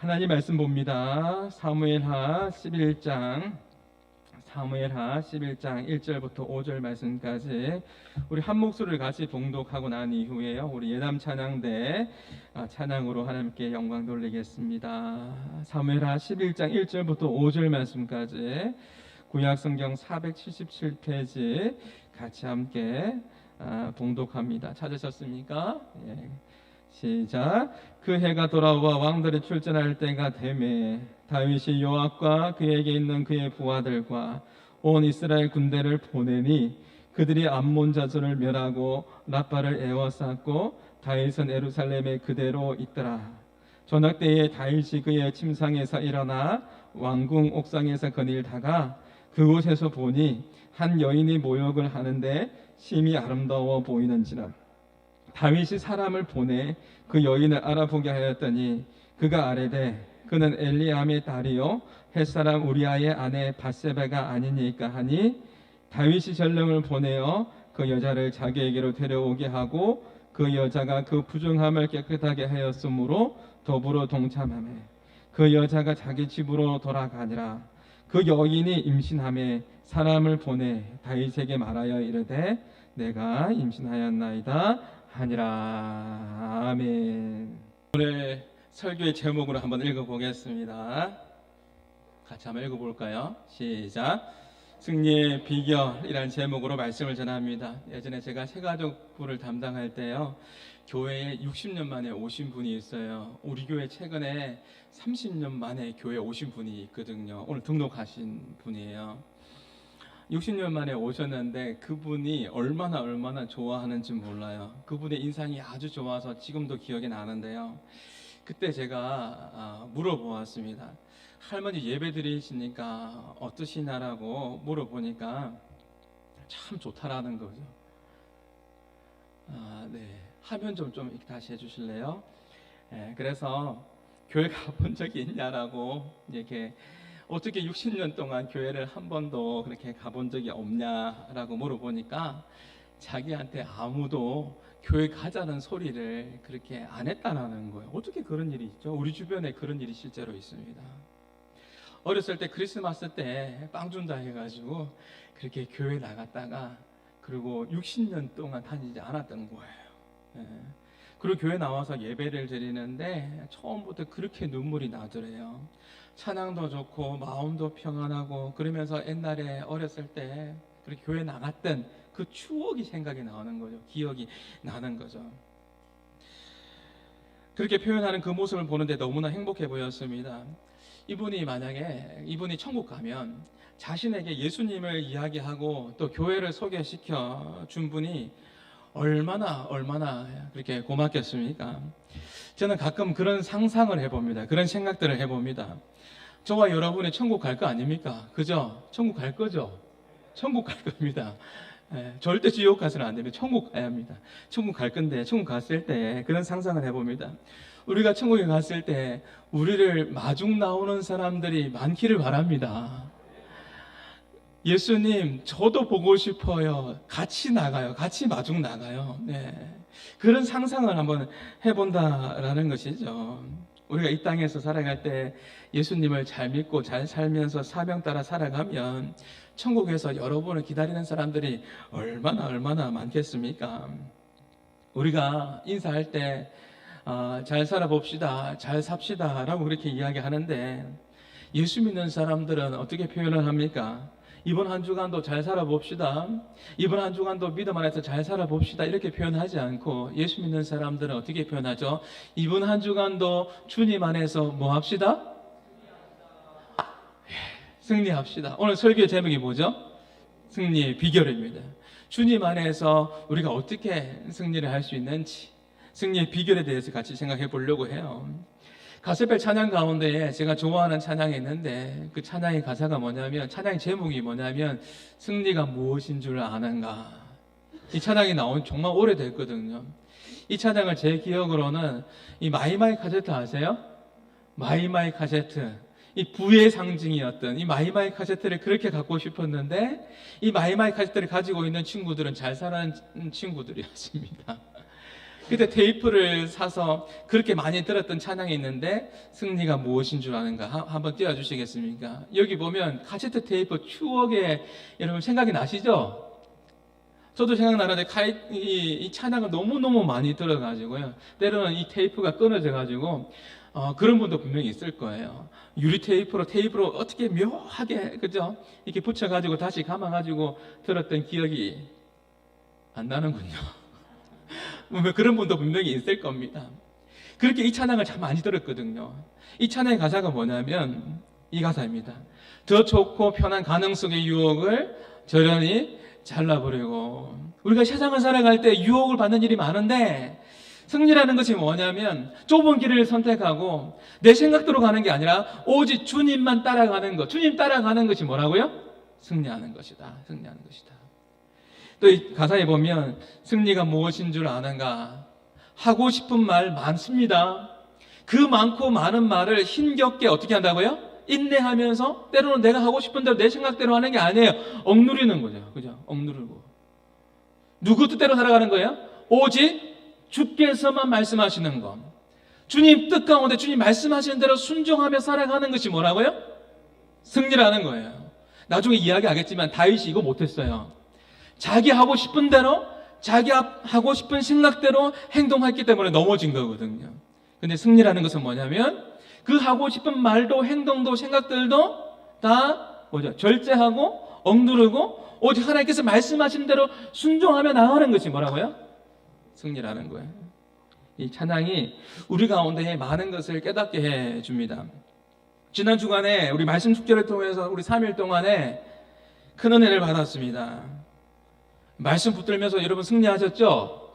하나님 말씀 봅니다. 사무엘하 11장 1절부터 5절 말씀까지 우리 한 목소리를 같이 봉독하고 난 이후에요, 우리 예담 찬양대 찬양으로 하나님께 영광 돌리겠습니다. 사무엘하 11장 1절부터 5절 말씀까지 구약성경 477페이지 같이 함께 봉독합니다. 찾으셨습니까? 예. 시작. 그 해가 돌아와 왕들이 출전할 때가 되매 다윗이 요압과 그에게 있는 그의 부하들과 온 이스라엘 군대를 보내니 그들이 암몬 자손을 멸하고 라빠를 에워쌌고 다윗은 예루살렘에 그대로 있더라. 저녁 때에 다윗이 그의 침상에서 일어나 왕궁 옥상에서 거닐다가 그곳에서 보니 한 여인이 모욕을 하는데 심히 아름다워 보이는지라. 다윗이 사람을 보내 그 여인을 알아보게 하였더니 그가 아뢰되 그는 엘리암의 딸이요 햇사람 우리아의 아내 밧세바가 아니니까 하니, 다윗이 전령을 보내어 그 여자를 자기에게로 데려오게 하고 그 여자가 그 부정함을 깨끗하게 하였으므로 더불어 동참하매 그 여자가 자기 집으로 돌아가니라. 그 여인이 임신하매 사람을 보내 다윗에게 말하여 이르되 내가 임신하였나이다 하니라. 아멘. 오늘 설교의 제목으로 한번 읽어보겠습니다. 같이 한번 읽어볼까요? 시작. 승리의 비결이라는 제목으로 말씀을 전합니다. 예전에 제가 새가족부를 담당할 때요, 교회에 60년 만에 오신 분이 있어요. 우리 교회 최근에 30년 만에 교회에 오신 분이 있거든요. 오늘 등록하신 분이에요. 60년 만에 오셨는데 그분이 얼마나 좋아하는지 몰라요. 그분의 인상이 아주 좋아서 지금도 기억이 나는데요, 그때 제가 물어보았습니다. 할머니 예배 드리시니까 어떠시냐라고 물어보니까 참 좋다라는 거죠. 네. 화면 좀 다시 해주실래요? 네, 그래서 교회 가본 적이 있냐라고, 이렇게 어떻게 60년 동안 교회를 한 번도 그렇게 가본 적이 없냐라고 물어보니까 자기한테 아무도 교회 가자는 소리를 그렇게 안 했다라는 거예요. 어떻게 그런 일이 있죠? 우리 주변에 그런 일이 실제로 있습니다. 어렸을 때 크리스마스 때 빵 준다 해가지고 그렇게 교회 나갔다가 그리고 60년 동안 다니지 않았던 거예요. 예. 그리고 교회 나와서 예배를 드리는데 처음부터 그렇게 눈물이 나더래요. 찬양도 좋고 마음도 평안하고 그러면서 옛날에 어렸을 때 그렇게 교회 나갔던 그 추억이 생각이 나는 거죠. 기억이 나는 거죠. 그렇게 표현하는 그 모습을 보는데 너무나 행복해 보였습니다. 이분이 천국 가면 자신에게 예수님을 이야기하고 또 교회를 소개시켜 준 분이 얼마나 그렇게 고맙겠습니까? 저는 가끔 그런 상상을 해봅니다. 그런 생각들을 해봅니다. 저와 여러분이 천국 갈 거 아닙니까? 그죠? 천국 갈 거죠? 천국 갈 겁니다. 절대 지옥 가서는 안 됩니다. 천국 가야 합니다. 천국 갈 건데, 천국 갔을 때 그런 상상을 해봅니다. 우리가 천국에 갔을 때 우리를 마중 나오는 사람들이 많기를 바랍니다. 예수님, 저도 보고 싶어요. 같이 나가요. 같이 마중 나가요. 네. 그런 상상을 한번 해본다라는 것이죠. 우리가 이 땅에서 살아갈 때 예수님을 잘 믿고 잘 살면서 사명 따라 살아가면 천국에서 여러분을 기다리는 사람들이 얼마나 많겠습니까? 우리가 인사할 때 잘 살아봅시다, 잘 삽시다 라고 그렇게 이야기하는데, 예수 믿는 사람들은 어떻게 표현을 합니까? 이번 한 주간도 잘 살아봅시다, 이번 한 주간도 믿음 안에서 잘 살아봅시다, 이렇게 표현하지 않고 예수 믿는 사람들은 어떻게 표현하죠? 이번 한 주간도 주님 안에서 뭐 합시다? 승리합시다. 오늘 설교의 제목이 뭐죠? 승리의 비결입니다. 주님 안에서 우리가 어떻게 승리를 할 수 있는지, 승리의 비결에 대해서 같이 생각해 보려고 해요. 가스펠 찬양 가운데에 제가 좋아하는 찬양이 있는데, 그 찬양의 가사가 뭐냐면, 찬양의 제목이 뭐냐면 승리가 무엇인 줄 아는가. 이 찬양이 나온 정말 오래됐거든요. 이 찬양을 제 기억으로는 이 마이마이 카세트 아세요? 마이마이 카세트, 이 부의 상징이었던 이 마이마이 카세트를 그렇게 갖고 싶었는데, 이 마이마이 카세트를 가지고 있는 친구들은 잘 사는 친구들이었습니다. 그때 테이프를 사서 그렇게 많이 들었던 찬양이 있는데 승리가 무엇인 줄 아는가? 한번 띄워주시겠습니까? 여기 보면 카세트 테이프 추억에 여러분 생각이 나시죠? 저도 생각나는데 이 찬양을 너무너무 많이 들어가지고요. 때로는 이 테이프가 끊어져가지고 그런 분도 분명히 있을 거예요. 유리 테이프로 어떻게 묘하게 그죠? 이렇게 붙여가지고 다시 감아가지고 들었던 기억이 안 나는군요. 그런 분도 분명히 있을 겁니다. 그렇게 이 찬양을 참 많이 들었거든요. 이 찬양의 가사가 뭐냐면 이 가사입니다. 더 좋고 편한 가능 속의 유혹을 저련히 잘라버리고. 우리가 세상을 살아갈 때 유혹을 받는 일이 많은데 승리라는 것이 뭐냐면 좁은 길을 선택하고 내 생각대로 가는 게 아니라 오직 주님만 따라가는 것. 주님 따라가는 것이 뭐라고요? 승리하는 것이다. 승리하는 것이다. 또 이 가사에 보면 승리가 무엇인 줄 아는가? 하고 싶은 말 많습니다. 그 많고 많은 말을 힘겹게 어떻게 한다고요? 인내하면서 때로는 내가 하고 싶은 대로 내 생각대로 하는 게 아니에요. 억누리는 거죠. 그죠? 억누르고. 누구 뜻대로 살아가는 거예요? 오직 주께서만 말씀하시는 것. 주님 뜻 가운데 주님 말씀하시는 대로 순종하며 살아가는 것이 뭐라고요? 승리라는 거예요. 나중에 이야기하겠지만 다윗이 이거 못했어요. 자기 하고 싶은 대로 자기 하고 싶은 생각대로 행동했기 때문에 넘어진 거거든요. 근데 승리라는 것은 뭐냐면 그 하고 싶은 말도 행동도 생각들도 다 뭐죠? 절제하고 억누르고 오직 하나님께서 말씀하신 대로 순종하며 나가는 것이 뭐라고요? 승리라는 거예요. 이 찬양이 우리 가운데 많은 것을 깨닫게 해줍니다. 지난 주간에 우리 말씀 축제를 통해서 우리 3일 동안에 큰 은혜를 받았습니다. 말씀 붙들면서 여러분 승리하셨죠?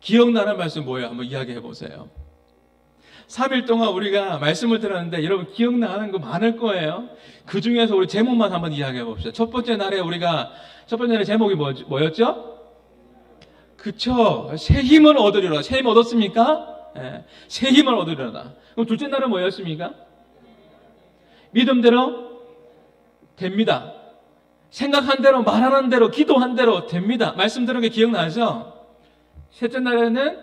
기억나는 말씀 뭐예요? 한번 이야기해 보세요. 3일 동안 우리가 말씀을 들었는데 여러분 기억나는 거 많을 거예요. 그 중에서 우리 제목만 한번 이야기해 봅시다. 첫 번째 날에 제목이 뭐였죠? 그쵸? 새 힘을 얻으리라. 새 힘 얻었습니까? 네. 새 힘을 얻으리라. 그럼 둘째 날은 뭐였습니까? 믿음대로 됩니다. 생각한 대로, 말하는 대로, 기도한 대로 됩니다. 말씀 들은 게 기억나죠? 셋째 날에는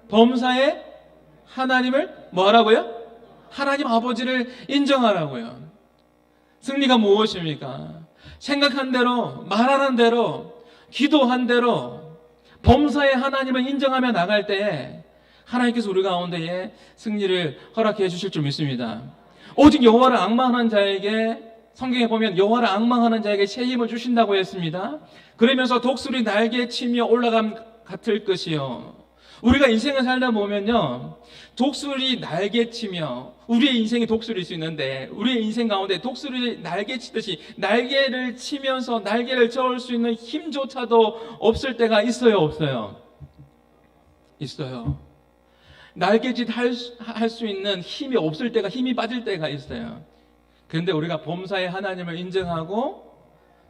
범사에 하나님을 뭐 하라고요? 하나님 아버지를 인정하라고요. 승리가 무엇입니까? 생각한 대로, 말하는 대로, 기도한 대로 범사에 하나님을 인정하며 나갈 때에 하나님께서 우리 가운데에 승리를 허락해 주실 줄 믿습니다. 오직 여호와를 앙망하는 자에게 성경에 보면 여호와를 앙망하는 자에게 새 힘을 주신다고 했습니다. 그러면서 독수리 날개 치며 올라감 같을 것이요. 우리가 인생을 살다 보면요, 독수리 날개 치며 우리의 인생이 독수리일 수 있는데 우리의 인생 가운데 독수리 날개 치듯이 날개를 치면서 날개를 저을 수 있는 힘조차도 없을 때가 있어요, 없어요? 있어요. 날개짓 할 수 있는 힘이 없을 때가, 힘이 빠질 때가 있어요. 그런데 우리가 범사에 하나님을 인정하고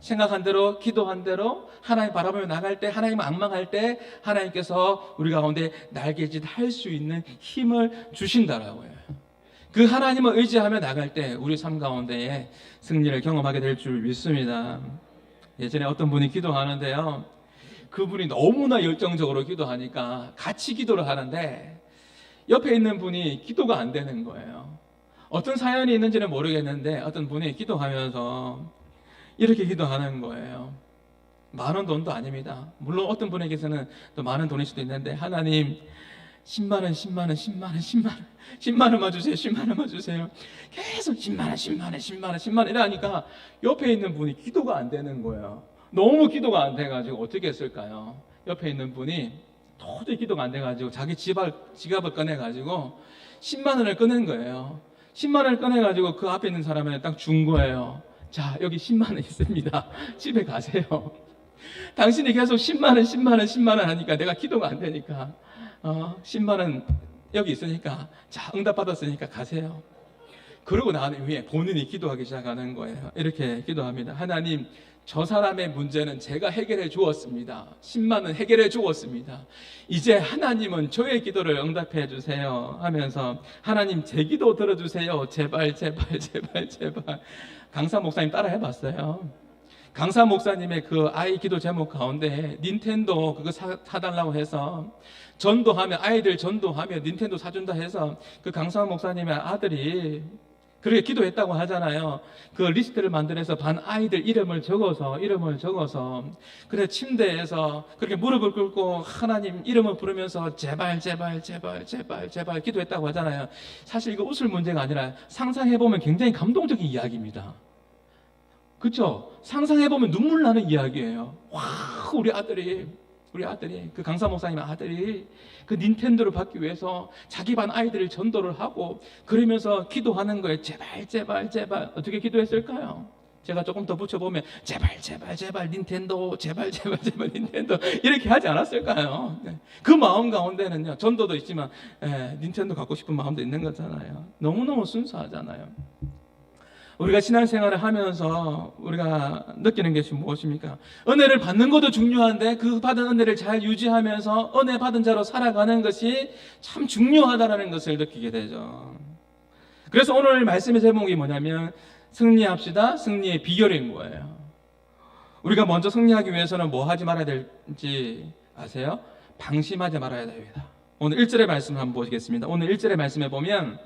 생각한 대로, 기도한 대로 하나님 바라보며 나갈 때, 하나님 앙망할 때 하나님께서 우리 가운데 날개짓 할 수 있는 힘을 주신다라고요. 그 하나님을 의지하며 나갈 때 우리 삶 가운데에 승리를 경험하게 될 줄 믿습니다. 예전에 어떤 분이 기도하는데요, 그분이 너무나 열정적으로 기도하니까 같이 기도를 하는데 옆에 있는 분이 기도가 안 되는 거예요. 어떤 사연이 있는지는 모르겠는데 어떤 분이 기도하면서 이렇게 기도하는 거예요. 많은 돈도 아닙니다. 물론 어떤 분에게서는 또 많은 돈일 수도 있는데, 하나님 10만 원, 10만 원, 10만 원, 10만 원, 10만 원만 주세요, 10만 원만 주세요. 계속 10만 원, 10만 원, 10만 원, 10만 원 이러니까 옆에 있는 분이 기도가 안 되는 거예요. 너무 기도가 안 돼가지고 어떻게 했을까요? 옆에 있는 분이 도저히 기도가 안 돼가지고 자기 지갑을 꺼내가지고 10만 원을 꺼낸 거예요. 10만 원을 꺼내가지고 그 앞에 있는 사람한테 딱 준 거예요. 자, 여기 10만 원 있습니다. 집에 가세요. 당신이 계속 10만 원, 10만 원, 10만 원 하니까 내가 기도가 안 되니까 10만 원 여기 있으니까, 자, 응답 받았으니까 가세요. 그러고 난 후에 본인이 기도하기 시작하는 거예요. 이렇게 기도합니다. 하나님, 저 사람의 문제는 제가 해결해 주었습니다. 10만 원 해결해 주었습니다. 이제 하나님은 저의 기도를 응답해 주세요 하면서, 하나님 제 기도 들어주세요. 제발 제발 제발 제발. 강사 목사님 따라 해봤어요. 강사 목사님의 그 아이 기도 제목 가운데 닌텐도 그거 사달라고 해서 전도하면, 아이들 전도하면 닌텐도 사준다 해서 그 강사 목사님의 아들이 그렇게 기도했다고 하잖아요. 그 리스트를 만들어서 반 아이들 이름을 적어서 그래 침대에서 그렇게 무릎을 꿇고 하나님 이름을 부르면서 제발 기도했다고 하잖아요. 사실 이거 웃을 문제가 아니라 상상해보면 굉장히 감동적인 이야기입니다. 그렇죠? 상상해보면 눈물 나는 이야기예요. 와, 우리 아들이 그 강사 목사님의 아들이 그 닌텐도를 받기 위해서 자기 반 아이들을 전도를 하고 그러면서 기도하는 거예요. 제발 어떻게 기도했을까요? 제가 조금 더 붙여보면 제발 닌텐도 제발 닌텐도 이렇게 하지 않았을까요? 그 마음 가운데는요, 전도도 있지만 닌텐도 갖고 싶은 마음도 있는 거잖아요. 너무너무 순수하잖아요. 우리가 신앙생활을 하면서 우리가 느끼는 것이 무엇입니까? 은혜를 받는 것도 중요한데 그 받은 은혜를 잘 유지하면서 은혜 받은 자로 살아가는 것이 참 중요하다는 것을 느끼게 되죠. 그래서 오늘 말씀의 제목이 뭐냐면 승리합시다. 승리의 비결인 거예요. 우리가 먼저 승리하기 위해서는 뭐 하지 말아야 될지 아세요? 방심하지 말아야 됩니다. 오늘 1절의 말씀 한번 보시겠습니다. 오늘 1절의 말씀에 보면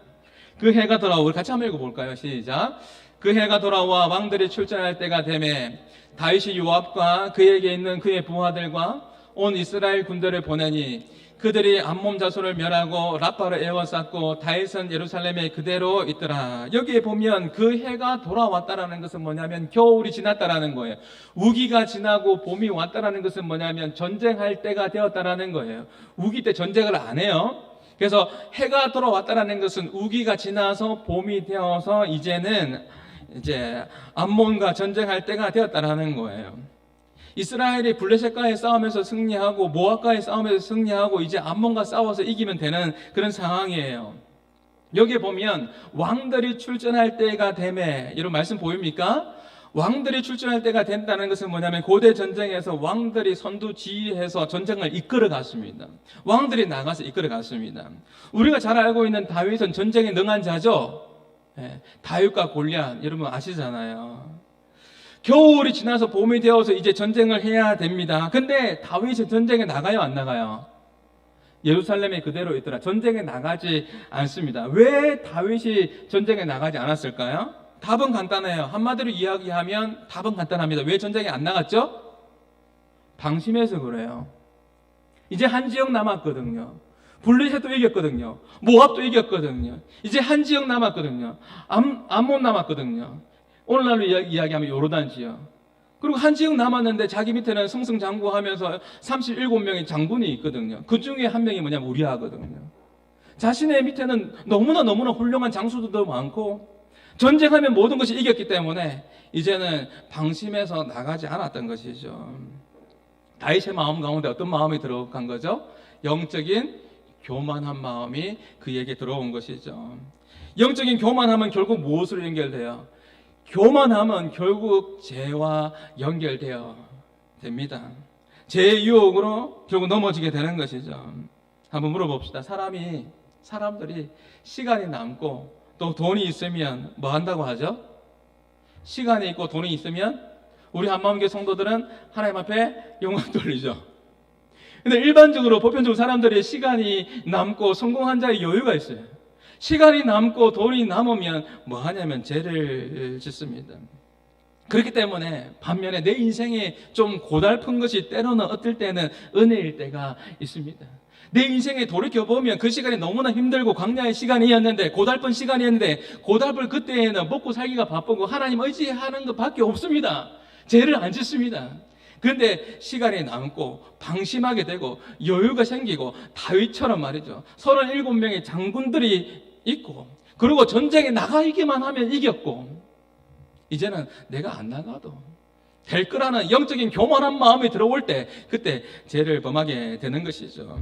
그 해가 돌아와, 우리 같이 한번 읽어볼까요? 시작. 그 해가 돌아와 왕들이 출전할 때가 되매 다윗이 요압과 그에게 있는 그의 부하들과 온 이스라엘 군대를 보내니 그들이 암몬 자손을 멸하고 라빠를 에워쌌고 다윗은 예루살렘에 그대로 있더라. 여기에 보면 그 해가 돌아왔다라는 것은 뭐냐면 겨울이 지났다라는 거예요. 우기가 지나고 봄이 왔다라는 것은 뭐냐면 전쟁할 때가 되었다라는 거예요. 우기 때 전쟁을 안 해요. 그래서 해가 돌아왔다라는 것은 우기가 지나서 봄이 되어서 이제는 암몬과 전쟁할 때가 되었다라는 거예요. 이스라엘이 블레셋과의 싸움에서 승리하고 모압과의 싸움에서 승리하고 이제 암몬과 싸워서 이기면 되는 그런 상황이에요. 여기에 보면 왕들이 출전할 때가 되매, 이런 말씀 보입니까? 왕들이 출전할 때가 된다는 것은 뭐냐면 고대 전쟁에서 왕들이 선두지휘해서 전쟁을 이끌어 갔습니다. 왕들이 나가서 이끌어 갔습니다. 우리가 잘 알고 있는 다윗은 전쟁에 능한 자죠. 다윗과 골리앗 여러분 아시잖아요. 겨울이 지나서 봄이 되어서 이제 전쟁을 해야 됩니다. 근데 다윗이 전쟁에 나가요, 안 나가요? 예루살렘에 그대로 있더라. 전쟁에 나가지 않습니다. 왜 다윗이 전쟁에 나가지 않았을까요? 답은 간단해요. 한마디로 이야기하면 답은 간단합니다. 왜 전쟁에 안 나갔죠? 방심해서 그래요. 이제 한 지역 남았거든요. 블레셋도 이겼거든요. 모압도 이겼거든요. 이제 한 지역 남았거든요. 암몬 남았거든요. 오늘날로 이야기하면 요르단 지역. 그리고 한 지역 남았는데 자기 밑에는 승승장구하면서 37명의 장군이 있거든요. 그 중에 한 명이 뭐냐면 우리아거든요. 자신의 밑에는 너무나 훌륭한 장수들도 많고 전쟁하면 모든 것이 이겼기 때문에 이제는 방심해서 나가지 않았던 것이죠. 다윗의 마음 가운데 어떤 마음이 들어간 거죠? 영적인 교만한 마음이 그에게 들어온 것이죠. 영적인 교만함은 결국 무엇으로 연결돼요? 교만함은 결국 죄와 연결되어 됩니다. 죄의 유혹으로 결국 넘어지게 되는 것이죠. 한번 물어봅시다. 사람들이 시간이 남고 또 돈이 있으면 뭐 한다고 하죠? 시간이 있고 돈이 있으면 우리 한마음교회 성도들은 하나님 앞에 영광 돌리죠. 근데 일반적으로 보편적으로 사람들이 시간이 남고 성공한 자의 여유가 있어요. 시간이 남고 돈이 남으면 뭐 하냐면 죄를 짓습니다. 그렇기 때문에 반면에 내 인생에 좀 고달픈 것이 때로는 어떨 때는 은혜일 때가 있습니다. 내 인생에 돌이켜보면 그 시간이 너무나 힘들고 광야의 시간이었는데 고달픈 시간이었는데 고달플 그때에는 먹고 살기가 바쁘고 하나님 의지하는 것밖에 없습니다. 죄를 안 짓습니다. 그런데 시간이 남고 방심하게 되고 여유가 생기고 다윗처럼 말이죠. 37명의 장군들이 있고 그리고 전쟁에 나가기만 하면 이겼고 이제는 내가 안 나가도 될 거라는 영적인 교만한 마음이 들어올 때 그때 죄를 범하게 되는 것이죠.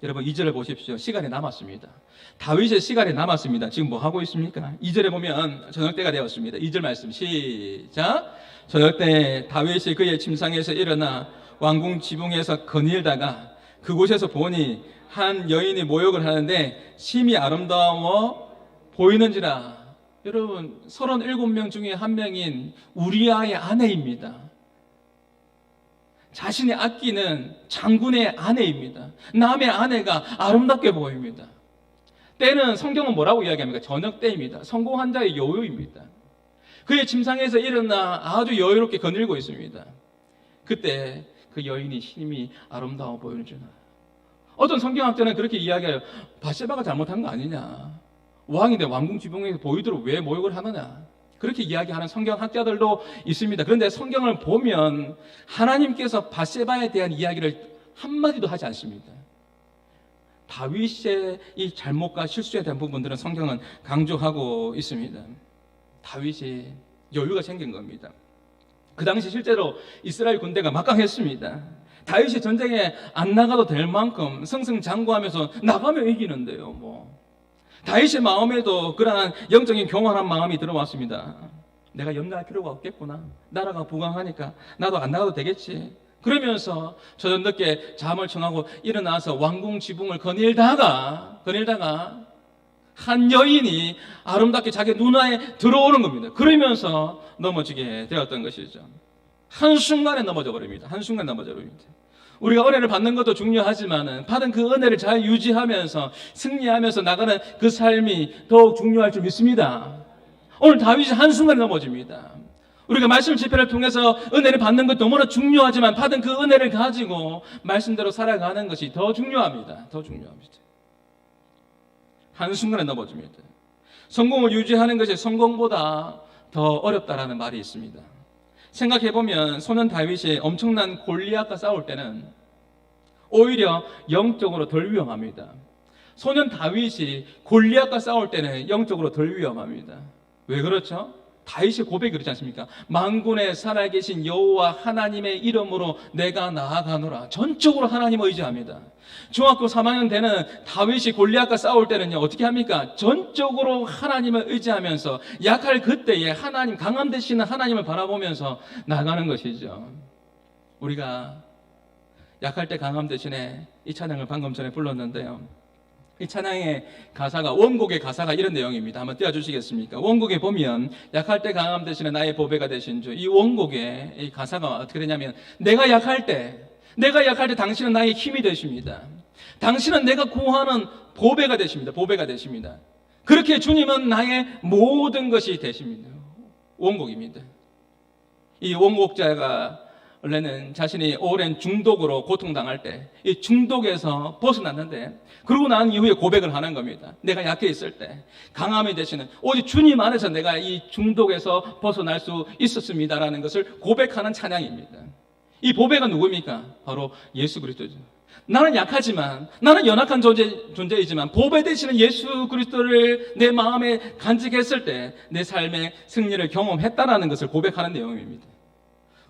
여러분 2절을 보십시오. 시간이 남았습니다. 다윗의 시간이 남았습니다. 지금 뭐 하고 있습니까? 2절에 보면 저녁때가 되었습니다. 2절 말씀 시작. 저녁때 다윗이 그의 침상에서 일어나 왕궁 지붕에서 거닐다가 그곳에서 보니 한 여인이 모욕을 하는데 심히 아름다워 보이는지라. 여러분 37명 중에 한 명인 우리아의 아내입니다. 자신이 아끼는 장군의 아내입니다. 남의 아내가 아름답게 보입니다. 때는 성경은 뭐라고 이야기합니까? 저녁 때입니다. 성공한 자의 여유입니다. 그의 침상에서 일어나 아주 여유롭게 거닐고 있습니다. 그때 그 여인이 힘이 아름다워 보이는 줄 알아요. 어떤 성경학자는 그렇게 이야기해요. 밧세바가 잘못한 거 아니냐. 왕인데 왕궁 지붕에서 보이도록 왜 모욕을 하느냐. 그렇게 이야기하는 성경학자들도 있습니다. 그런데 성경을 보면 하나님께서 밧세바에 대한 이야기를 한마디도 하지 않습니다. 다윗의 이 잘못과 실수에 대한 부분들은 성경은 강조하고 있습니다. 다윗이 여유가 생긴 겁니다. 그 당시 실제로 이스라엘 군대가 막강했습니다. 다윗이 전쟁에 안 나가도 될 만큼 승승장구하면서 나가면 이기는데요. 다윗의 마음에도 그러한 영적인 교만한 마음이 들어왔습니다. 내가 염려할 필요가 없겠구나. 나라가 부강하니까 나도 안 나가도 되겠지. 그러면서 저녁늦게 잠을 청하고 일어나서 왕궁 지붕을 거닐다가 한 여인이 아름답게 자기 눈에 들어오는 겁니다. 그러면서 넘어지게 되었던 것이죠. 한순간에 넘어져 버립니다. 한순간 넘어져 버립니다. 우리가 은혜를 받는 것도 중요하지만 받은 그 은혜를 잘 유지하면서 승리하면서 나가는 그 삶이 더욱 중요할 줄 믿습니다. 오늘 다윗이 한순간에 넘어집니다. 우리가 말씀 집회를 통해서 은혜를 받는 것도 너무나 중요하지만 받은 그 은혜를 가지고 말씀대로 살아가는 것이 더 중요합니다. 더 중요합니다. 한순간에 넘어집니다. 성공을 유지하는 것이 성공보다 더 어렵다라는 말이 있습니다. 생각해보면 소년 다윗이 엄청난 골리앗과 싸울 때는 오히려 영적으로 덜 위험합니다. 소년 다윗이 골리앗과 싸울 때는 영적으로 덜 위험합니다. 왜 그렇죠? 다윗의 고백이 그렇지 않습니까? 만군의 살아계신 여호와 하나님의 이름으로 내가 나아가노라. 전적으로 하나님을 의지합니다. 중학교 3학년 때는 다윗이 골리앗과 싸울 때는요, 어떻게 합니까? 전적으로 하나님을 의지하면서 약할 그때에 하나님, 강함 되시는 하나님을 바라보면서 나가는 것이죠. 우리가 약할 때 강함 대신에 이 찬양을 방금 전에 불렀는데요. 이 찬양의 가사가, 원곡의 가사가 이런 내용입니다. 한번 띄워주시겠습니까? 원곡에 보면 약할 때 강함 되시는 나의 보배가 되신 주. 이 원곡의 이 가사가 어떻게 되냐면 내가 약할 때 당신은 나의 힘이 되십니다. 당신은 내가 구하는 보배가 되십니다. 보배가 되십니다. 그렇게 주님은 나의 모든 것이 되십니다. 원곡입니다. 이 원곡자가 원래는 자신이 오랜 중독으로 고통당할 때 이 중독에서 벗어났는데 그러고 난 이후에 고백을 하는 겁니다. 내가 약해 있을 때 강함이 되시는 오직 주님 안에서 내가 이 중독에서 벗어날 수 있었습니다라는 것을 고백하는 찬양입니다. 이 보배가 누구입니까? 바로 예수 그리스도죠. 나는 약하지만, 나는 연약한 존재이지만 보배 되시는 예수 그리스도를 내 마음에 간직했을 때 내 삶의 승리를 경험했다라는 것을 고백하는 내용입니다.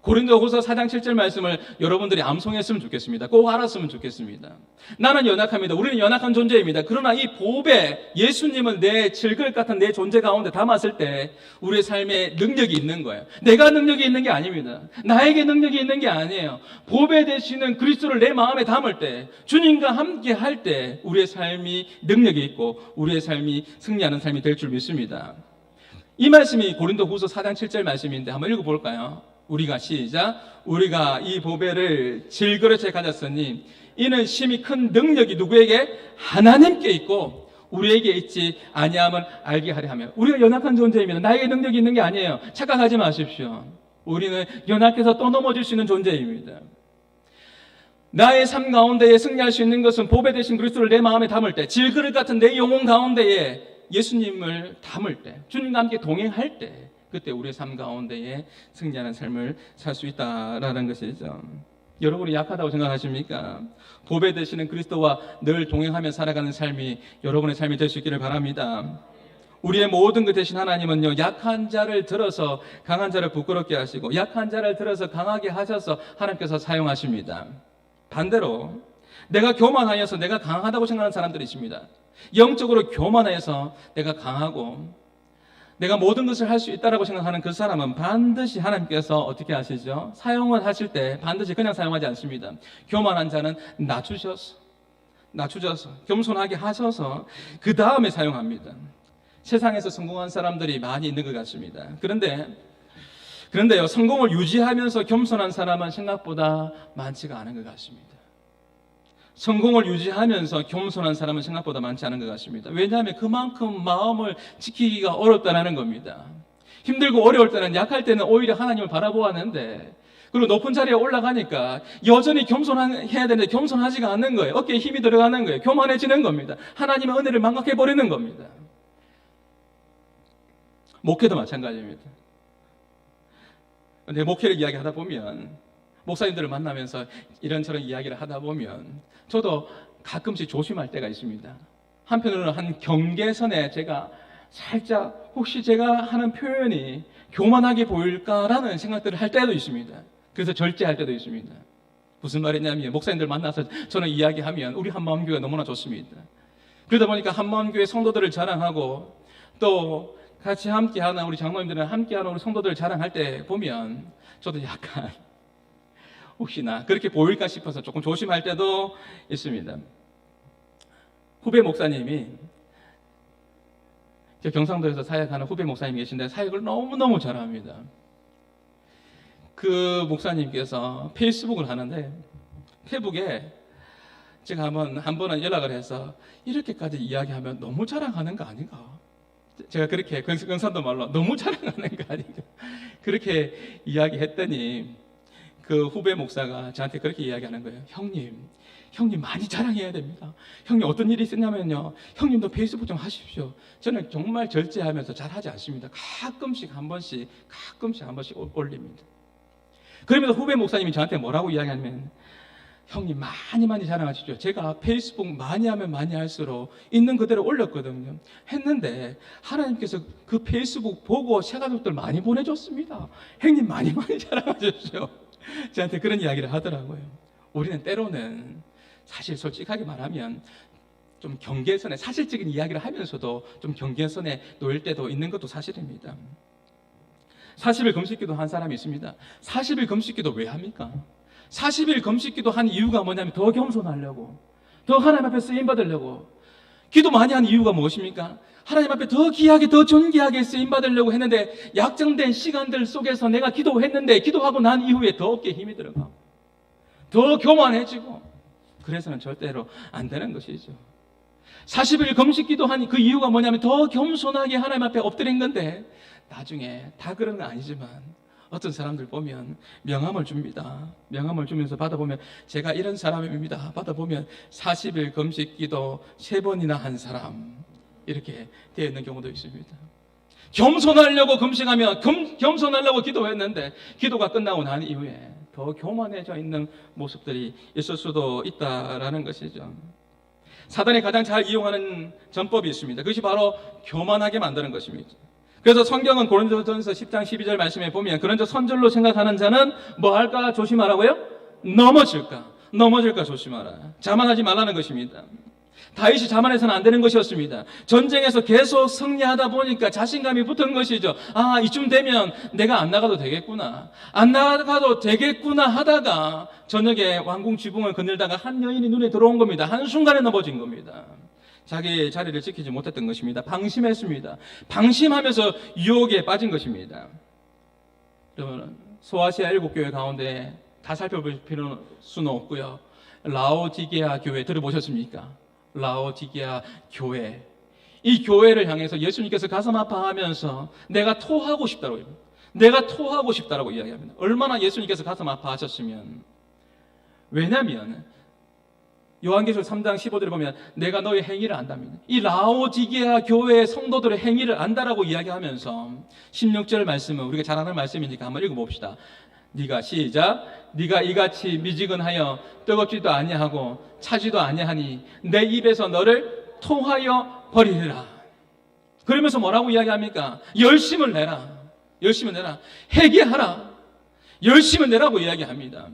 고린도후서 4장 7절 말씀을 여러분들이 암송했으면 좋겠습니다. 꼭 알았으면 좋겠습니다. 나는 연약합니다. 우리는 연약한 존재입니다. 그러나 이 보배, 예수님을 내 질그릇 같은 내 존재 가운데 담았을 때 우리의 삶에 능력이 있는 거예요. 내가 능력이 있는 게 아닙니다. 나에게 능력이 있는 게 아니에요. 보배 되시는 그리스도를 내 마음에 담을 때, 주님과 함께 할 때 우리의 삶이 능력이 있고 우리의 삶이 승리하는 삶이 될 줄 믿습니다. 이 말씀이 고린도후서 4장 7절 말씀인데 한번 읽어볼까요? 우리가 시작. 우리가 이 보배를 질그릇에 가졌으니 이는 심히 큰 능력이 누구에게? 하나님께 있고 우리에게 있지 아니함을 알게 하려 하며. 우리가 연약한 존재입니다. 나에게 능력이 있는 게 아니에요. 착각하지 마십시오. 우리는 연약해서 또 넘어질 수 있는 존재입니다. 나의 삶 가운데에 승리할 수 있는 것은 보배 되신 그리스도를 내 마음에 담을 때, 질그릇 같은 내 영혼 가운데에 예수님을 담을 때, 주님과 함께 동행할 때 그때 우리의 삶 가운데에 승리하는 삶을 살 수 있다라는 것이죠. 여러분이 약하다고 생각하십니까? 보배 되시는 그리스도와 늘 동행하며 살아가는 삶이 여러분의 삶이 될 수 있기를 바랍니다. 우리의 모든 것 대신 하나님은요, 약한 자를 들어서 강한 자를 부끄럽게 하시고 약한 자를 들어서 강하게 하셔서 하나님께서 사용하십니다. 반대로 내가 교만하여서 내가 강하다고 생각하는 사람들이 있습니다. 영적으로 교만해서 내가 강하고 내가 모든 것을 할 수 있다라고 생각하는 그 사람은 반드시 하나님께서 어떻게 하시죠? 사용을 하실 때 반드시 그냥 사용하지 않습니다. 교만한 자는 낮추셔서 겸손하게 하셔서 그 다음에 사용합니다. 세상에서 성공한 사람들이 많이 있는 것 같습니다. 그런데요, 성공을 유지하면서 겸손한 사람은 생각보다 많지가 않은 것 같습니다. 성공을 유지하면서 겸손한 사람은 생각보다 많지 않은 것 같습니다. 왜냐하면 그만큼 마음을 지키기가 어렵다는 겁니다. 힘들고 어려울 때는, 약할 때는 오히려 하나님을 바라보았는데, 그리고 높은 자리에 올라가니까 여전히 겸손해야 되는데 겸손하지가 않는 거예요. 어깨에 힘이 들어가는 거예요. 교만해지는 겁니다. 하나님의 은혜를 망각해버리는 겁니다. 목회도 마찬가지입니다. 내 목회를 이야기하다 보면, 목사님들을 만나면서 이런저런 이야기를 하다 보면 저도 가끔씩 조심할 때가 있습니다. 한편으로는 한 경계선에 제가 살짝 혹시 제가 하는 표현이 교만하게 보일까라는 생각들을 할 때도 있습니다. 그래서 절제할 때도 있습니다. 무슨 말이냐면, 목사님들 만나서 저는 이야기하면 우리 한마음교회가 너무나 좋습니다. 그러다 보니까 한마음교회 성도들을 자랑하고, 또 같이 함께하는 우리 장로님들은 함께하는 우리 성도들을 자랑할 때 보면 저도 약간 혹시나 그렇게 보일까 싶어서 조금 조심할 때도 있습니다. 후배 목사님이, 경상도에서 사역하는 후배 목사님이 계신데 사역을 너무너무 잘합니다. 그 목사님께서 페이스북을 하는데, 페이북에 제가 한 번은 연락을 해서 이렇게까지 이야기하면 너무 자랑하는 거 아닌가? 제가 그렇게 경상도 말로 너무 자랑하는 거 아닌가? 그렇게 이야기했더니 그 후배 목사가 저한테 그렇게 이야기하는 거예요. 형님 많이 자랑해야 됩니다. 형님 어떤 일이 있었냐면요, 형님도 페이스북 좀 하십시오. 저는 정말 절제하면서 잘 하지 않습니다. 가끔씩 한 번씩 올립니다. 그러면서 후배 목사님이 저한테 뭐라고 이야기하냐면, 형님 많이 자랑하시죠. 제가 페이스북 많이 하면 많이 할수록 있는 그대로 올렸거든요. 했는데 하나님께서 그 페이스북 보고 새 가족들 많이 보내줬습니다. 형님 많이 자랑하십시오. 저한테 그런 이야기를 하더라고요. 우리는 때로는 사실 솔직하게 말하면 좀 경계선에, 사실적인 이야기를 하면서도 좀 경계선에 놓일 때도 있는 것도 사실입니다. 40일 금식기도 한 사람이 있습니다. 40일 금식기도 왜 합니까? 40일 금식기도 한 이유가 뭐냐면 더 겸손하려고, 더 하나님 앞에 쓰임받으려고. 기도 많이 한 이유가 무엇입니까? 하나님 앞에 더 귀하게, 더 존귀하게 쓰임받으려고 했는데, 약정된 시간들 속에서 내가 기도했는데, 기도하고 난 이후에 더 어깨에 힘이 들어가고 더 교만해지고, 그래서는 절대로 안 되는 것이죠. 40일 금식기도 한 그 이유가 뭐냐면 더 겸손하게 하나님 앞에 엎드린 건데, 나중에 다 그런 건 아니지만 어떤 사람들 보면 명함을 줍니다. 명함을 주면서 받아보면, 제가 이런 사람입니다. 받아보면 40일 금식기도 3번이나 한 사람, 이렇게 되어 있는 경우도 있습니다. 겸손하려고 금식하며 겸손하려고 기도했는데, 기도가 끝나고 난 이후에 더 교만해져 있는 모습들이 있을 수도 있다라는 것이죠. 사단이 가장 잘 이용하는 전법이 있습니다. 그것이 바로 교만하게 만드는 것입니다. 그래서 성경은 고린도전서 10장 12절 말씀에 보면, 그런저 선절로 생각하는 자는 뭐 할까 조심하라고요? 넘어질까 조심하라. 자만하지 말라는 것입니다. 다윗이 자만해서는 안 되는 것이었습니다. 전쟁에서 계속 승리하다 보니까 자신감이 붙은 것이죠. 아, 이쯤 되면 내가 안 나가도 되겠구나 하다가 저녁에 왕궁 지붕을 거닐다가 한 여인이 눈에 들어온 겁니다. 한순간에 넘어진 겁니다. 자기 자리를 지키지 못했던 것입니다. 방심했습니다. 방심하면서 유혹에 빠진 것입니다. 여러분, 소아시아 7교회 가운데 다 살펴볼 수는 없고요. 라오디게아 교회 들어보셨습니까? 라오디게아 교회, 이 교회를 향해서 예수님께서 가슴 아파하면서 내가 토하고 싶다라고 이야기합니다. 얼마나 예수님께서 가슴 아파하셨으면. 왜냐하면 요한계시록 3장 15절에 보면 내가 너의 행위를 안답니다. 이 라오디게아 교회의 성도들의 행위를 안다라고 이야기하면서 16절 말씀은 우리가 잘 아는 말씀이니까 한번 읽어봅시다. 네가 이같이 미지근하여 뜨겁지도 아니하고 차지도 아니하니 내 입에서 너를 토하여 버리리라. 그러면서 뭐라고 이야기합니까? 열심을 내라. 회개하라. 열심을 내라고 이야기합니다.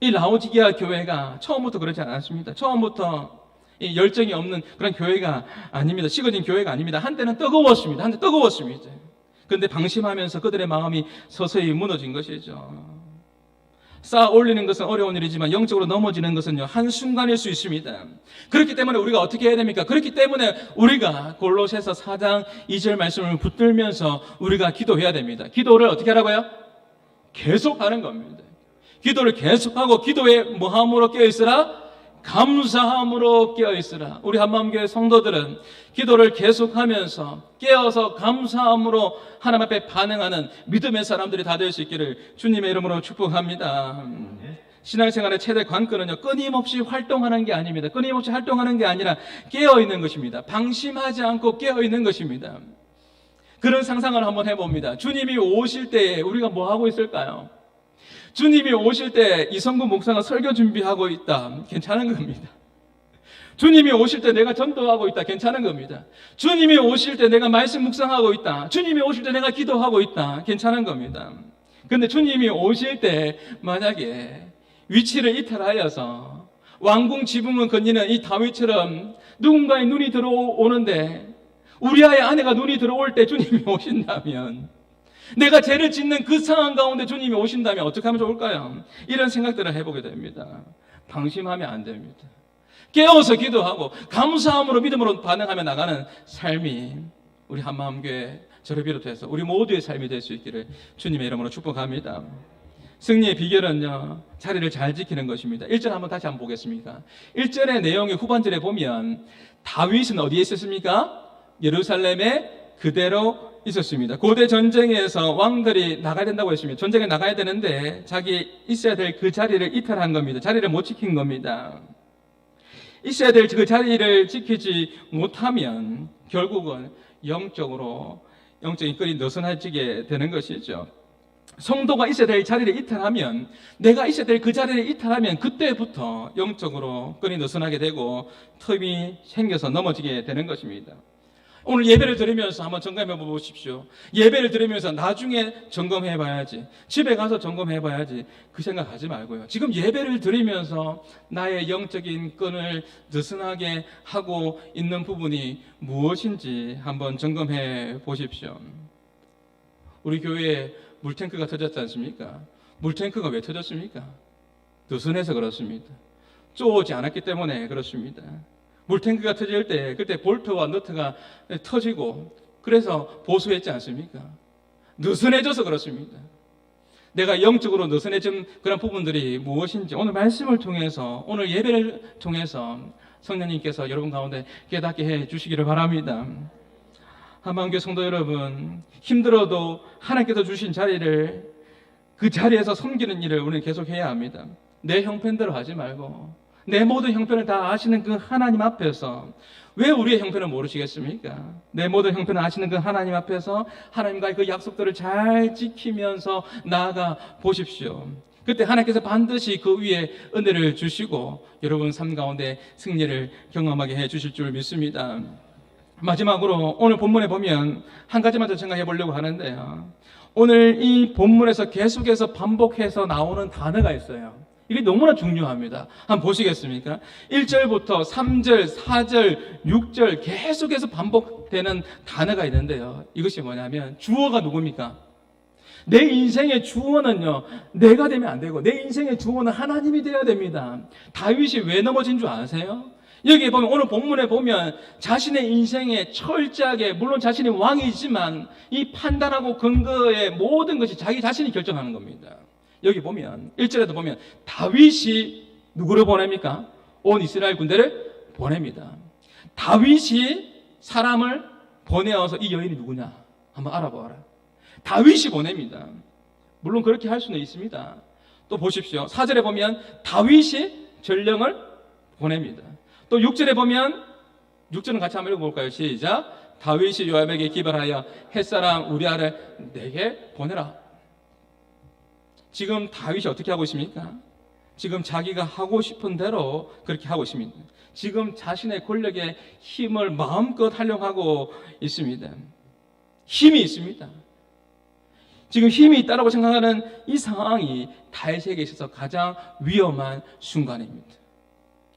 이 라오디게아 교회가 처음부터 그렇지 않았습니다. 처음부터 이 열정이 없는 그런 교회가 아닙니다. 식어진 교회가 아닙니다. 한때는 뜨거웠습니다. 그런데 방심하면서 그들의 마음이 서서히 무너진 것이죠. 쌓아 올리는 것은 어려운 일이지만 영적으로 넘어지는 것은요, 한순간일 수 있습니다. 그렇기 때문에 우리가 어떻게 해야 됩니까? 그렇기 때문에 우리가 골로새서 4장 2절 말씀을 붙들면서 우리가 기도해야 됩니다. 기도를 어떻게 하라고요? 계속하는 겁니다. 기도를 계속하고 기도에 뭐함으로 깨어있으라? 감사함으로 깨어있으라. 우리 한마음교회 성도들은 기도를 계속하면서 깨어서 감사함으로 하나님 앞에 반응하는 믿음의 사람들이 다 될 수 있기를 주님의 이름으로 축복합니다. 신앙생활의 최대 관건은요, 끊임없이 활동하는 게 아닙니다. 끊임없이 활동하는 게 아니라 깨어있는 것입니다. 방심하지 않고 깨어있는 것입니다. 그런 상상을 한번 해봅니다. 주님이 오실 때에 우리가 뭐 하고 있을까요? 주님이 오실 때 이성구 목사가 설교 준비하고 있다. 괜찮은 겁니다. 주님이 오실 때 내가 전도하고 있다. 괜찮은 겁니다. 주님이 오실 때 내가 말씀 묵상하고 있다. 주님이 오실 때 내가 기도하고 있다. 괜찮은 겁니다. 그런데 주님이 오실 때 만약에 위치를 이탈하여서 왕궁 지붕을 건지는 이 다윗처럼 누군가의 눈이 들어오는데 우리아의 아내가 눈이 들어올 때 주님이 오신다면, 내가 죄를 짓는 그 상황 가운데 주님이 오신다면 어떻게 하면 좋을까요? 이런 생각들을 해보게 됩니다. 방심하면 안 됩니다. 깨어서 기도하고 감사함으로 믿음으로 반응하며 나가는 삶이 우리 한마음교회 저를 비롯해서 우리 모두의 삶이 될 수 있기를 주님의 이름으로 축복합니다. 승리의 비결은요, 자리를 잘 지키는 것입니다. 1절 한번 다시 한번 보겠습니다. 1절의 내용의 후반절에 보면 다윗은 어디에 있었습니까? 예루살렘에 그대로 있었습니다. 고대 전쟁에서 왕들이 나가야 된다고 했습니다. 전쟁에 나가야 되는데 자기 있어야 될 그 자리를 이탈한 겁니다. 자리를 못 지킨 겁니다. 있어야 될 그 자리를 지키지 못하면 결국은 영적인 끈이 느슨해지게 되는 것이죠. 성도가 있어야 될 자리를 이탈하면, 내가 있어야 될 그 자리를 이탈하면 그때부터 영적으로 끈이 느슨하게 되고 틈이 생겨서 넘어지게 되는 것입니다. 오늘 예배를 드리면서 한번 점검해 보십시오. 예배를 드리면서 나중에 점검해 봐야지, 집에 가서 점검해 봐야지, 그 생각하지 말고요. 지금 예배를 드리면서 나의 영적인 끈을 느슨하게 하고 있는 부분이 무엇인지 한번 점검해 보십시오. 우리 교회에 물탱크가 터졌지 않습니까? 물탱크가 왜 터졌습니까? 느슨해서 그렇습니다. 쪼지 않았기 때문에 그렇습니다. 물탱크가 터질 때 그때 볼트와 너트가 터지고 그래서 보수했지 않습니까? 느슨해져서 그렇습니다. 내가 영적으로 느슨해진 그런 부분들이 무엇인지 오늘 말씀을 통해서, 오늘 예배를 통해서 성령님께서 여러분 가운데 깨닫게 해 주시기를 바랍니다. 한마음교회 성도 여러분, 힘들어도 하나님께서 주신 자리를, 그 자리에서 섬기는 일을 우리는 계속해야 합니다. 내 형편대로 하지 말고 내 모든 형편을 다 아시는 그 하나님 앞에서, 왜 우리의 형편을 모르시겠습니까? 내 모든 형편을 아시는 그 하나님 앞에서 하나님과의 그 약속들을 잘 지키면서 나아가 보십시오. 그때 하나님께서 반드시 그 위에 은혜를 주시고 여러분 삶 가운데 승리를 경험하게 해 주실 줄 믿습니다. 마지막으로 오늘 본문에 보면 한 가지만 더 생각해 보려고 하는데요, 오늘 이 본문에서 계속해서 반복해서 나오는 단어가 있어요. 이게 너무나 중요합니다. 한번 보시겠습니까? 1절부터 3절, 4절, 6절 계속해서 반복되는 단어가 있는데요, 이것이 뭐냐면 주어가 누굽니까? 내 인생의 주어는요, 내가 되면 안 되고 내 인생의 주어는 하나님이 되어야 됩니다. 다윗이 왜 넘어진 줄 아세요? 여기에 보면, 오늘 본문에 보면 자신의 인생에 철저하게, 물론 자신이 왕이지만 이 판단하고 근거의 모든 것이 자기 자신이 결정하는 겁니다. 여기 보면 1절에도 보면 다윗이 누구를 보냅니까? 온 이스라엘 군대를 보냅니다. 다윗이 사람을 보내어서 이 여인이 누구냐 한번 알아보아라. 다윗이 보냅니다. 물론 그렇게 할 수는 있습니다. 또 보십시오. 4절에 보면 다윗이 전령을 보냅니다. 또 6절에 보면, 6절은 같이 한번 읽어볼까요? 시작. 다윗이 요압에게 기발하여 햇사람 우리아를 내게 보내라. 지금 다윗이 어떻게 하고 있습니까? 지금 자기가 하고 싶은 대로 그렇게 하고 있습니다. 지금 자신의 권력의 힘을 마음껏 활용하고 있습니다. 힘이 있습니다. 지금 힘이 있다고 생각하는 이 상황이 다윗에게 있어서 가장 위험한 순간입니다.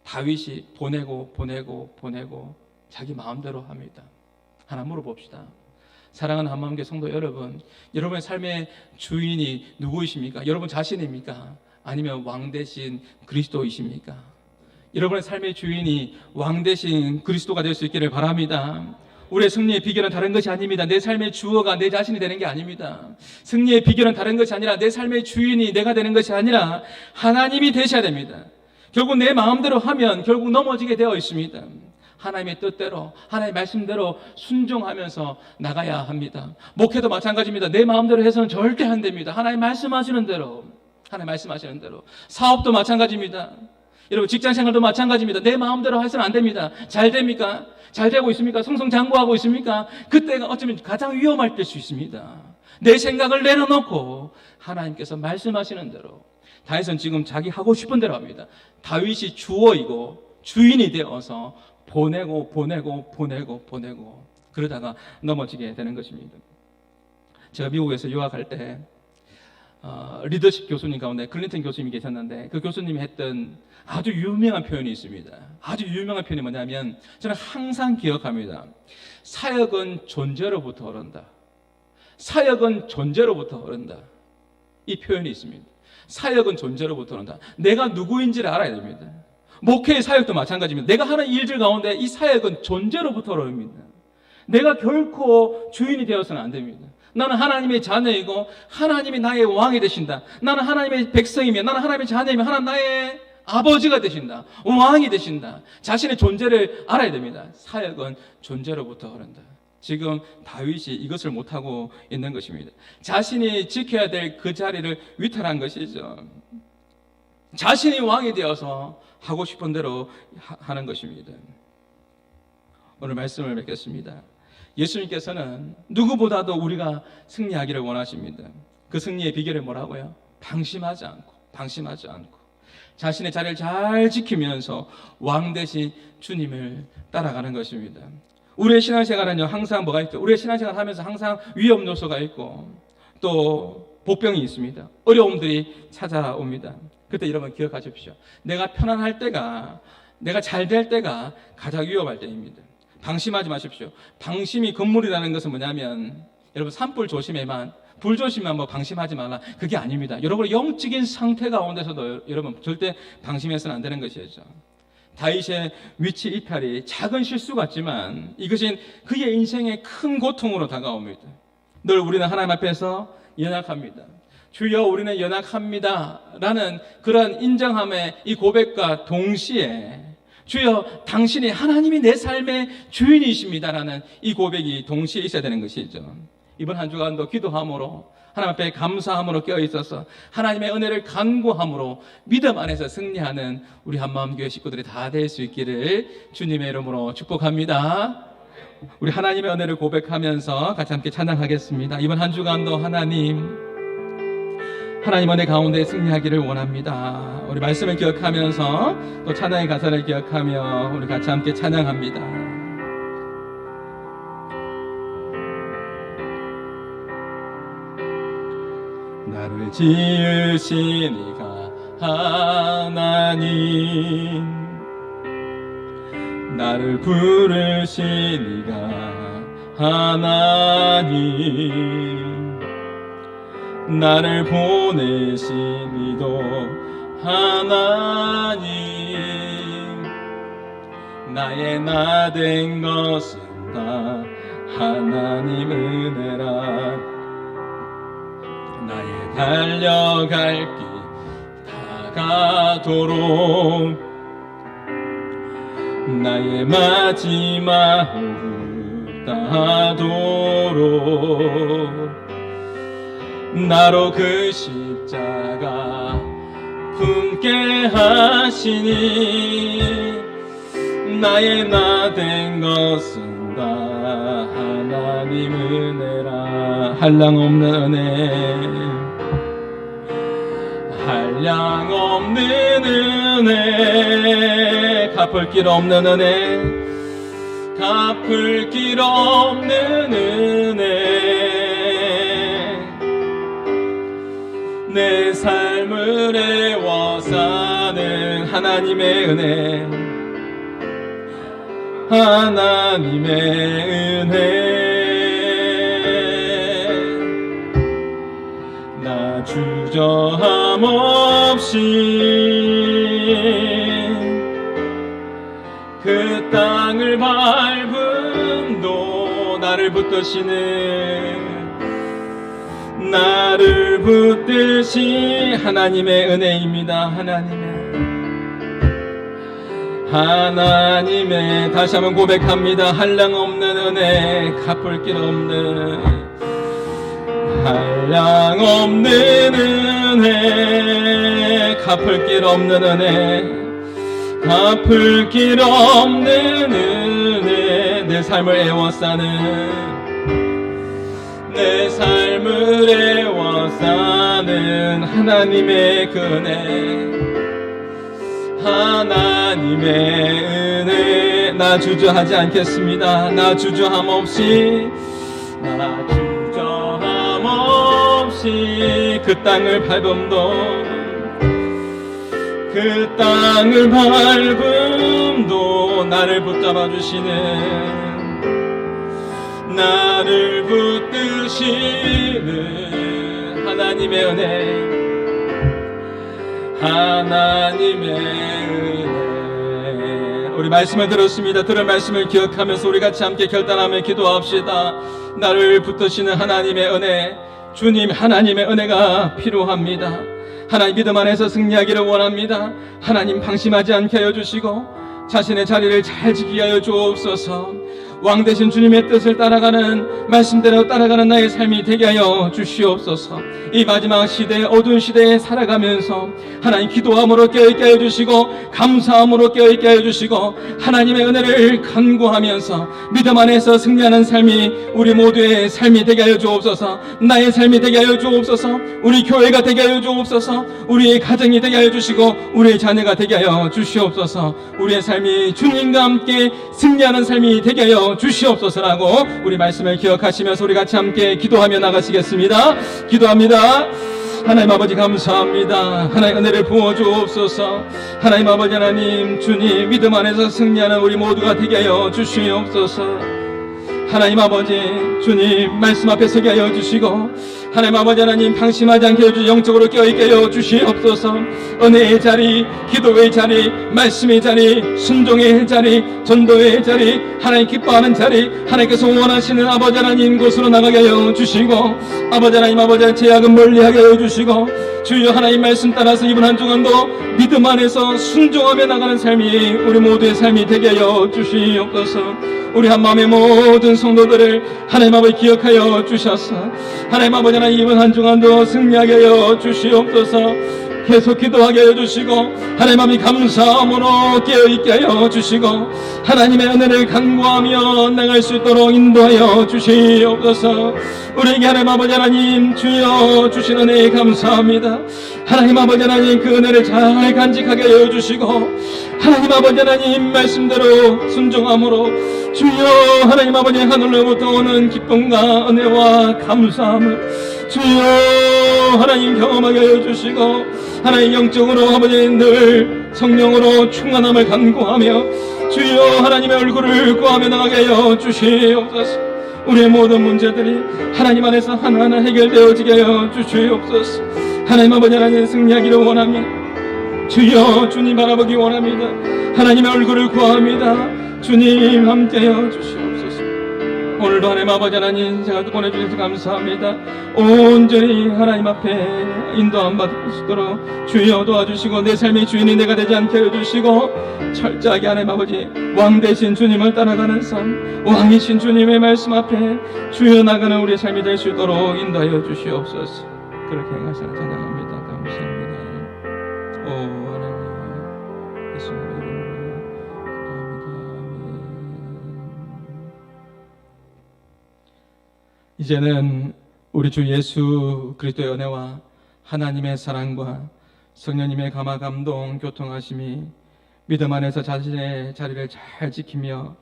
다윗이 보내고 자기 마음대로 합니다. 하나 물어봅시다. 사랑하는 한마음교회 성도 여러분, 여러분의 삶의 주인이 누구이십니까? 여러분 자신입니까? 아니면 왕 대신 그리스도이십니까? 여러분의 삶의 주인이 왕 대신 그리스도가 될 수 있기를 바랍니다. 우리의 승리의 비결은 다른 것이 아닙니다. 내 삶의 주어가 내 자신이 되는 게 아닙니다. 승리의 비결은 다른 것이 아니라 내 삶의 주인이 내가 되는 것이 아니라 하나님이 되셔야 됩니다. 결국 내 마음대로 하면 결국 넘어지게 되어 있습니다. 하나님의 뜻대로, 하나님의 말씀대로 순종하면서 나가야 합니다. 목회도 마찬가지입니다. 내 마음대로 해서는 절대 안 됩니다. 하나님 말씀하시는 대로, 하나님 말씀하시는 대로. 사업도 마찬가지입니다. 여러분 직장생활도 마찬가지입니다. 내 마음대로 해서는 안 됩니다. 잘 됩니까? 잘 되고 있습니까? 성성장구하고 있습니까? 그때가 어쩌면 가장 위험할 때일 수 있습니다. 내 생각을 내려놓고 하나님께서 말씀하시는 대로. 다윗은 지금 자기 하고 싶은 대로 합니다. 다윗이 주어이고 주인이 되어서 보내고 그러다가 넘어지게 되는 것입니다. 제가 미국에서 유학할 때 리더십 교수님 가운데 클린턴 교수님이 계셨는데 그 교수님이 했던 아주 유명한 표현이 있습니다. 아주 유명한 표현이 뭐냐면 저는 항상 기억합니다. 사역은 존재로부터 흐른다. 사역은 존재로부터 흐른다. 이 표현이 있습니다. 사역은 존재로부터 흐른다. 내가 누구인지를 알아야 됩니다. 목회의 사역도 마찬가지입니다. 내가 하는 일들 가운데 이 사역은 존재로부터 흐릅니다. 내가 결코 주인이 되어서는 안 됩니다. 나는 하나님의 자녀이고 하나님이 나의 왕이 되신다. 나는 하나님의 백성이며 나는 하나님의 자녀이며 하나님 나의 아버지가 되신다. 왕이 되신다. 자신의 존재를 알아야 됩니다. 사역은 존재로부터 흐른다. 지금 다윗이 이것을 못하고 있는 것입니다. 자신이 지켜야 될 그 자리를 위탈한 것이죠. 자신이 왕이 되어서 하고 싶은 대로 하는 것입니다. 오늘 말씀을 맺겠습니다. 예수님께서는 누구보다도 우리가 승리하기를 원하십니다. 그 승리의 비결이 뭐라고요? 방심하지 않고 자신의 자리를 잘 지키면서 왕 대신 주님을 따라가는 것입니다. 우리의 신앙생활은요 항상 뭐가 있죠? 우리의 신앙생활 하면서 항상 위험 요소가 있고 또 복병이 있습니다. 어려움들이 찾아옵니다. 그때 여러분 기억하십시오. 내가 편안할 때가, 내가 잘 될 때가 가장 위험할 때입니다. 방심하지 마십시오. 방심이 건물이라는 것은 뭐냐면 여러분 산불 조심에만, 불 조심만 뭐 방심하지 말라, 그게 아닙니다. 여러분의 영적인 상태 가운데서도 여러분 절대 방심해서는 안 되는 것이죠. 다윗의 위치 이탈이 작은 실수 같지만 이것은 그의 인생의 큰 고통으로 다가옵니다. 늘 우리는 하나님 앞에서 연약합니다. 주여 우리는 연약합니다 라는 그런 인정함의 이 고백과 동시에 주여 당신이 하나님이 내 삶의 주인이십니다 라는 이 고백이 동시에 있어야 되는 것이죠. 이번 한 주간도 기도함으로 하나님 앞에 감사함으로 깨어있어서 하나님의 은혜를 간구함으로 믿음 안에서 승리하는 우리 한마음교회 식구들이 다 될 수 있기를 주님의 이름으로 축복합니다. 우리 하나님의 은혜를 고백하면서 같이 함께 찬양하겠습니다. 이번 한 주간도 하나님 은혜 가운데 승리하기를 원합니다. 우리 말씀을 기억하면서 또 찬양의 가사를 기억하며 우리 같이 함께 찬양합니다. 나를 지으신 이가 하나님, 나를 부르신 이가 하나님, 나를 보내신 이도 하나님, 나의 나 된 것은 다 하나님 은혜라. 나의 달려갈 길 다가도록, 나의 마지막 호흡 다하도록 나로 그 십자가 품게 하시니, 나의 나 된 것은 다 하나님 은혜라. 한량없는 은혜, 한량없는 은혜, 갚을 길 없는 은혜, 갚을 길 없는 은혜, 내 삶을 애워 사는 하나님의 은혜, 하나님의 은혜. 나 주저함 없이 그 땅을 밟음도 나를 붙드신 하나님의 은혜입니다. 하나님의 다시 한번 고백합니다. 한량없는 은혜, 갚을 길 없는 한량없는 은혜, 갚을 길 없는 은혜, 갚을 길 없는 은혜. 내 삶을 애워싸는 하나님의 그 은혜, 하나님의 은혜. 나 주저하지 않겠습니다. 나 주저함 없이 그 땅을 밟음도 나를 붙잡아 주시는 하나님의 은혜. 우리 말씀을 들었습니다. 들은 말씀을 기억하면서 우리 같이 함께 결단하며 기도합시다. 나를 붙드시는 하나님의 은혜, 주님 하나님의 은혜가 필요합니다. 하나님 믿음 안에서 승리하기를 원합니다. 하나님 방심하지 않게 하여 주시고 자신의 자리를 잘 지키게 하여 주옵소서. 왕 되신 주님의 뜻을 따라가는, 말씀대로 따라가는 나의 삶이 되게 하여 주시옵소서. 이 마지막 시대, 어두운 시대에 살아가면서 하나님 기도함으로 깨어있게 하여 주시고 감사함으로 깨어있게 하여 주시고 하나님의 은혜를 간구하면서 믿음 안에서 승리하는 삶이 우리 모두의 삶이 되게 하여 주옵소서. 나의 삶이 되게 하여 주옵소서. 우리 교회가 되게 하여 주옵소서. 우리의 가정이 되게 하여 주시고 우리의 자녀가 되게 하여 주시옵소서. 우리의 삶이 주님과 함께 승리하는 삶이 되게 하여 주시옵소서라고 우리 말씀을 기억하시면서 우리 같이 함께 기도하며 나가시겠습니다. 기도합니다. 하나님 아버지 감사합니다. 하나님 은혜를 부어주옵소서. 하나님 아버지 하나님 주님 믿음 안에서 승리하는 우리 모두가 되게 하여 주시옵소서. 하나님 아버지 주님 말씀 앞에 서게 하여 주시고 하나님 아버지 하나님 방심하지 않게 해주시 영적으로 깨어있게 하여 주시옵소서. 은혜의 자리, 기도의 자리, 말씀의 자리, 순종의 자리, 전도의 자리, 하나님 기뻐하는 자리, 하나님께서 원하시는 아버지 하나님 곳으로 나가게 하여 주시고 아버지 하나님 아버지 제약은 멀리하게 하여 주시고 주여 하나님 말씀 따라서 이번 한 주간도 믿음 안에서 순종하며 나가는 삶이 우리 모두의 삶이 되게 하여 주시옵소서. 우리 한마음의 모든 성도들을 하나님 아버지 기억하여 주셔서 하나님 아버지 하나님 이번 한 주간도 승리하게 하여 주시옵소서. 계속 기도하게 하여 주시고 하나님 아버지 감사함으로 깨어있게 하여 주시고 하나님의 은혜를 간구하며 나갈 수 있도록 인도하여 주시옵소서. 우리에게 하나님 아버지 하나님 주여 주신 은혜에 감사합니다. 하나님 아버지 하나님 그 은혜를 잘 간직하게 하여 주시고 하나님 아버지 하나님 말씀대로 순종함으로 주여 하나님 아버지 하늘로부터 오는 기쁨과 은혜와 감사함을 주여 하나님 경험하게 하여 주시고 하나님 영적으로 아버지 늘 성령으로 충만함을 간구하며 주여 하나님의 얼굴을 구하며 나가게 하여 주시옵소서. 우리의 모든 문제들이 하나님 안에서 하나하나 해결되어지게 하여 주시옵소서. 하나님 아버지 하나님 승리하기를 원합니다. 주여 주님 바라보기 원합니다. 하나님의 얼굴을 구합니다. 주님 함께하여 주시옵소서. 오늘도 하나님 아버지 하나님 제가 보내주셔서 감사합니다. 온전히 하나님 앞에 인도함 받을 수 있도록 주여 도와주시고 내 삶의 주인이 내가 되지 않게 해주시고 철저하게 하나님 아버지 왕 되신 주님을 따라가는 삶, 왕이신 주님의 말씀 앞에 주여 나가는 우리의 삶이 될 수 있도록 인도하여 주시옵소서. 그렇게 행하시라 찬양합니다. 감사합니다. 오 하나님 예수님의 이름으로 기도합니다. 이제는 우리 주 예수 그리스도의 은혜와 하나님의 사랑과 성령님의 감화 감동 교통하심이 믿음 안에서 자신의 자리를 잘 지키며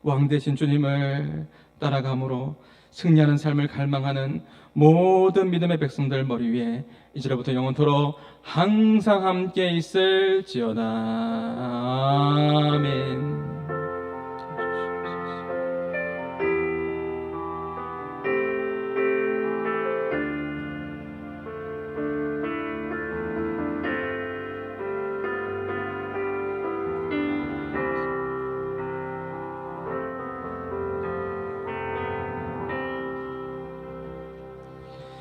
왕 되신 주님을 따라감으로 승리하는 삶을 갈망하는 모든 믿음의 백성들 머리 위에 이제로부터 영원토록 항상 함께 있을지어다. 아멘.